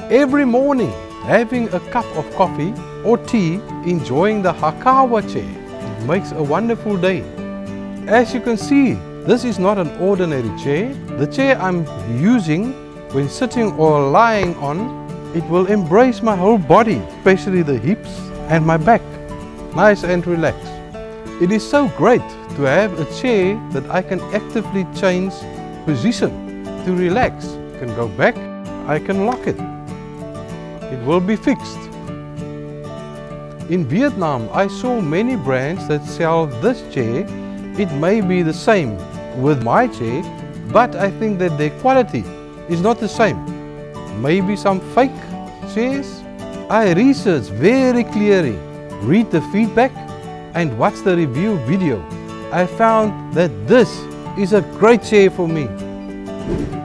Every morning, having a cup of coffee or tea, enjoying the Hakawa chair, it makes a wonderful day. As you can see, this is not an ordinary chair. The chair I'm using, when sitting or lying on, it will embrace my whole body, especially the hips and my back, nice and relaxed. It is so great to have a chair that I can actively change position to relax. I can go back, I can lock it. It will be fixed. In Vietnam, I saw many brands that sell this chair. It may be the same with my chair, but I think that their quality is not the same. Maybe some fake chairs? I researched very clearly, read the feedback and watch the review video. I found that this is a great chair for me.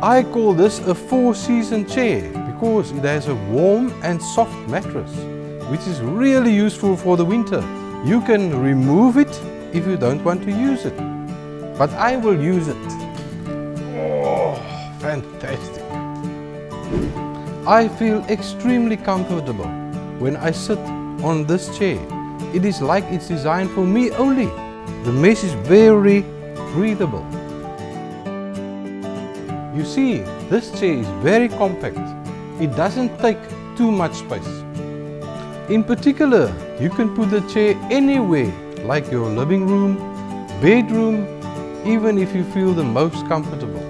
I call this a 4-season chair because it has a warm and soft mattress, which is really useful for the winter. You can remove it if you don't want to use it, but I will use it. Oh, fantastic! I feel extremely comfortable when I sit on this chair. It is like it's designed for me only. The mesh is very breathable. You see, this chair is very compact. It doesn't take too much space. In particular, you can put the chair anywhere, like your living room, bedroom, even if you feel the most comfortable.